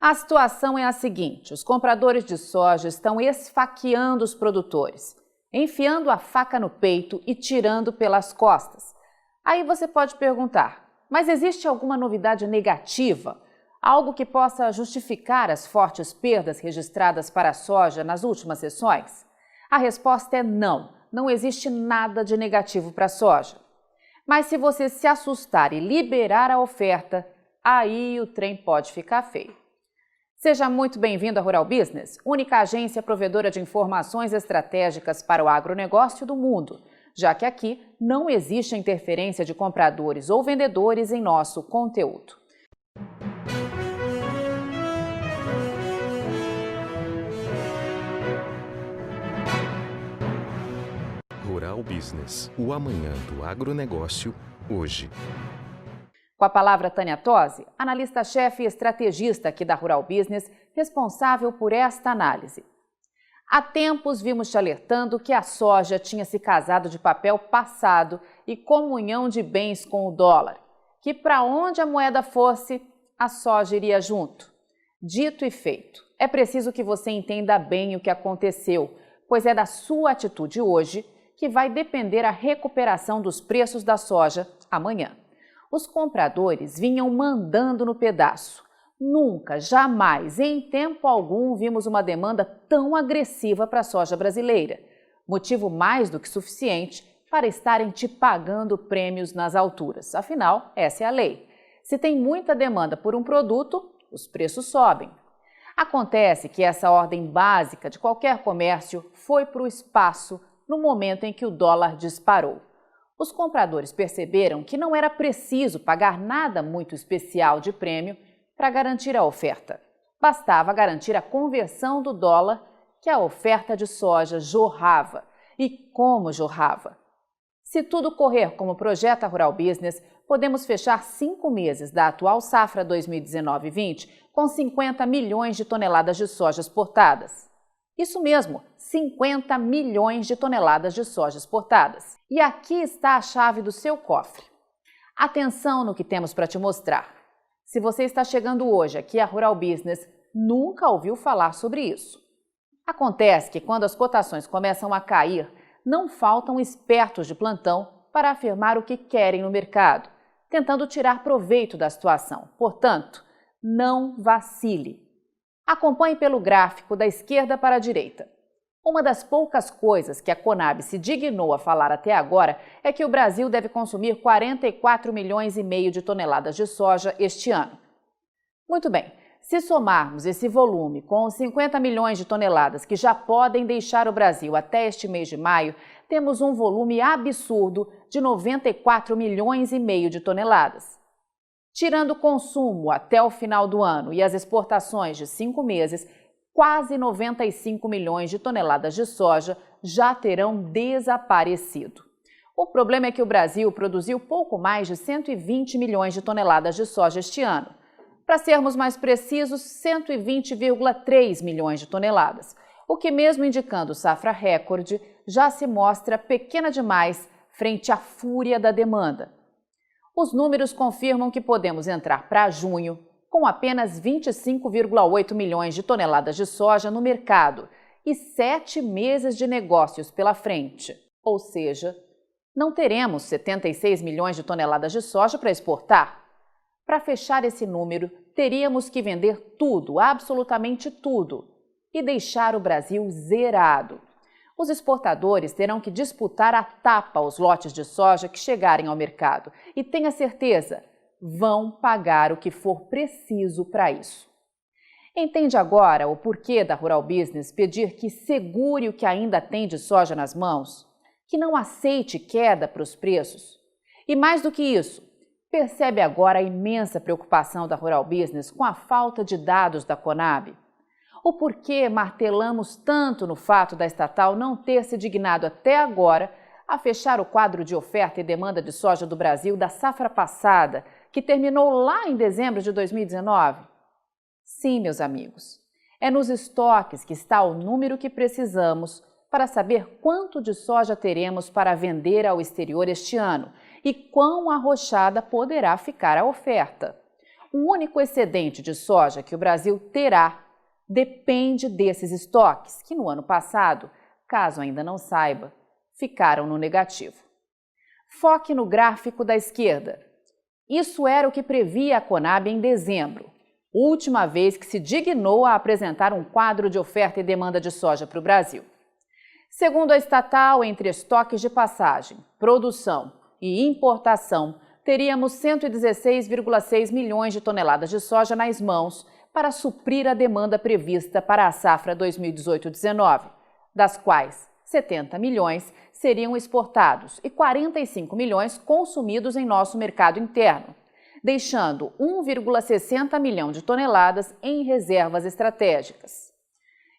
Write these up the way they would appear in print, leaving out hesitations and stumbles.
A situação é a seguinte: os compradores de soja estão esfaqueando os produtores, enfiando a faca no peito e tirando pelas costas. Aí você pode perguntar, mas existe alguma novidade negativa? Algo que possa justificar as fortes perdas registradas para a soja nas últimas sessões? A resposta é não, não existe nada de negativo para a soja. Mas se você se assustar e liberar a oferta, aí o trem pode ficar feio. Seja muito bem-vindo à Rural Business, única agência provedora de informações estratégicas para o agronegócio do mundo, já que aqui não existe interferência de compradores ou vendedores em nosso conteúdo. Rural Business, o amanhã do agronegócio, hoje. Com a palavra Tânia Tosi, analista-chefe e estrategista aqui da Rural Business, responsável por esta análise. Há tempos vimos te alertando que a soja tinha se casado de papel passado e comunhão de bens com o dólar, que para onde a moeda fosse, a soja iria junto. Dito e feito, é preciso que você entenda bem o que aconteceu, pois é da sua atitude hoje que vai depender a recuperação dos preços da soja amanhã. Os compradores vinham mandando no pedaço. Nunca, jamais, em tempo algum, vimos uma demanda tão agressiva para a soja brasileira. Motivo mais do que suficiente para estarem te pagando prêmios nas alturas. Afinal, essa é a lei. Se tem muita demanda por um produto, os preços sobem. Acontece que essa ordem básica de qualquer comércio foi para o espaço no momento em que o dólar disparou. Os compradores perceberam que não era preciso pagar nada muito especial de prêmio para garantir a oferta. Bastava garantir a conversão do dólar, que a oferta de soja jorrava. E como jorrava? Se tudo correr como projeta a Rural Business, podemos fechar 5 meses da atual safra 2019-20 com 50 milhões de toneladas de soja exportadas. Isso mesmo, 50 milhões de toneladas de soja exportadas. E aqui está a chave do seu cofre. Atenção no que temos para te mostrar. Se você está chegando hoje aqui à Rural Business, nunca ouviu falar sobre isso. Acontece que quando as cotações começam a cair, não faltam espertos de plantão para afirmar o que querem no mercado, tentando tirar proveito da situação. Portanto, não vacile. Acompanhe pelo gráfico da esquerda para a direita. Uma das poucas coisas que a Conab se dignou a falar até agora é que o Brasil deve consumir 44 milhões e meio de toneladas de soja este ano. Muito bem, se somarmos esse volume com os 50 milhões de toneladas que já podem deixar o Brasil até este mês de maio, temos um volume absurdo de 94 milhões e meio de toneladas. Tirando o consumo até o final do ano e as exportações de 5 meses, quase 95 milhões de toneladas de soja já terão desaparecido. O problema é que o Brasil produziu pouco mais de 120 milhões de toneladas de soja este ano. Para sermos mais precisos, 120,3 milhões de toneladas, o que mesmo indicando safra recorde, já se mostra pequena demais frente à fúria da demanda. Os números confirmam que podemos entrar para junho com apenas 25,8 milhões de toneladas de soja no mercado e 7 meses de negócios pela frente. Ou seja, não teremos 76 milhões de toneladas de soja para exportar. Para fechar esse número, teríamos que vender tudo, absolutamente tudo, e deixar o Brasil zerado. Os exportadores terão que disputar a tapa os lotes de soja que chegarem ao mercado e tenha certeza, vão pagar o que for preciso para isso. Entende agora o porquê da Rural Business pedir que segure o que ainda tem de soja nas mãos? Que não aceite queda para os preços? E mais do que isso, percebe agora a imensa preocupação da Rural Business com a falta de dados da Conab? O porquê martelamos tanto no fato da estatal não ter se dignado até agora a fechar o quadro de oferta e demanda de soja do Brasil da safra passada, que terminou lá em dezembro de 2019? Sim, meus amigos, é nos estoques que está o número que precisamos para saber quanto de soja teremos para vender ao exterior este ano e quão arrochada poderá ficar a oferta. O único excedente de soja que o Brasil terá depende desses estoques, que no ano passado, caso ainda não saiba, ficaram no negativo. Foque no gráfico da esquerda. Isso era o que previa a Conab em dezembro, última vez que se dignou a apresentar um quadro de oferta e demanda de soja para o Brasil. Segundo a estatal, entre estoques de passagem, produção e importação, teríamos 116,6 milhões de toneladas de soja nas mãos para suprir a demanda prevista para a safra 2018-19, das quais 70 milhões seriam exportados e 45 milhões consumidos em nosso mercado interno, deixando 1,60 milhão de toneladas em reservas estratégicas.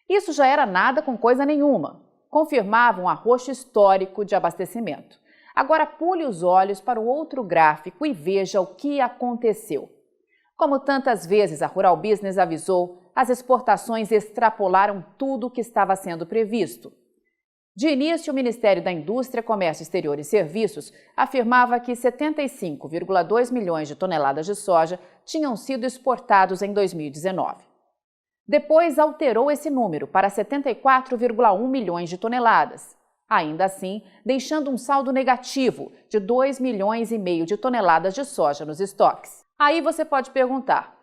Isso já era nada com coisa nenhuma, confirmava um arroxo histórico de abastecimento. Agora pule os olhos para o outro gráfico e veja o que aconteceu. Como tantas vezes a Rural Business avisou, as exportações extrapolaram tudo o que estava sendo previsto. De início, o Ministério da Indústria, Comércio Exterior e Serviços afirmava que 75,2 milhões de toneladas de soja tinham sido exportados em 2019. Depois alterou esse número para 74,1 milhões de toneladas. Ainda assim, deixando um saldo negativo de 2,5 milhões de toneladas de soja nos estoques. Aí você pode perguntar,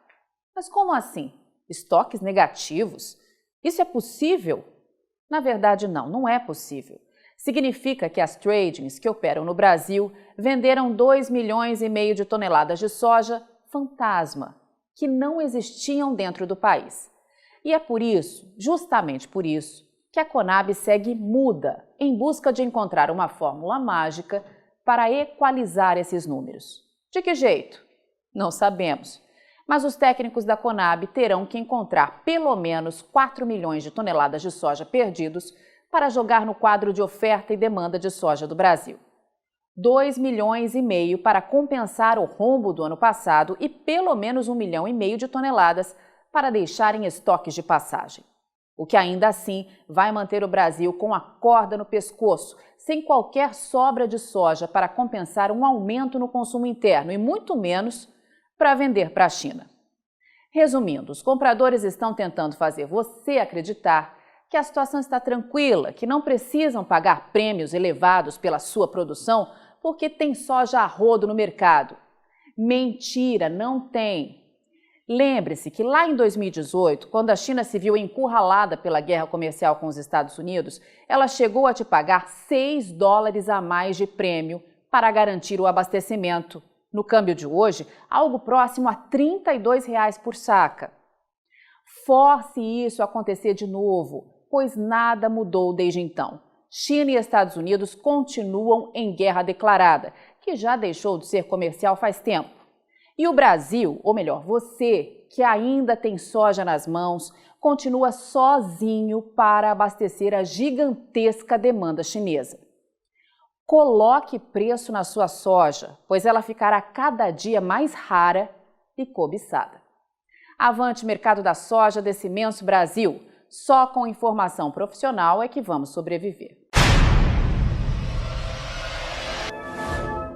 mas como assim? Estoques negativos? Isso é possível? Na verdade, não é possível. Significa que as tradings que operam no Brasil venderam 2,5 milhões de toneladas de soja fantasma, que não existiam dentro do país. E é por isso, justamente por isso, que a Conab segue muda em busca de encontrar uma fórmula mágica para equalizar esses números. De que jeito? Não sabemos. Mas os técnicos da Conab terão que encontrar pelo menos 4 milhões de toneladas de soja perdidos para jogar no quadro de oferta e demanda de soja do Brasil. 2,5 milhões para compensar o rombo do ano passado e pelo menos 1,5 milhão de toneladas para deixar em estoques de passagem. O que ainda assim vai manter o Brasil com a corda no pescoço, sem qualquer sobra de soja para compensar um aumento no consumo interno e muito menos para vender para a China. Resumindo, os compradores estão tentando fazer você acreditar que a situação está tranquila, que não precisam pagar prêmios elevados pela sua produção porque tem soja a rodo no mercado. Mentira, não tem. Lembre-se que lá em 2018, quando a China se viu encurralada pela guerra comercial com os Estados Unidos, ela chegou a te pagar $6 a mais de prêmio para garantir o abastecimento. No câmbio de hoje, algo próximo a R$ 32 por saca. Force isso a acontecer de novo, pois nada mudou desde então. China e Estados Unidos continuam em guerra declarada, que já deixou de ser comercial faz tempo. E o Brasil, ou melhor, você, que ainda tem soja nas mãos, continua sozinho para abastecer a gigantesca demanda chinesa. Coloque preço na sua soja, pois ela ficará cada dia mais rara e cobiçada. Avante mercado da soja desse imenso Brasil! Só com informação profissional é que vamos sobreviver.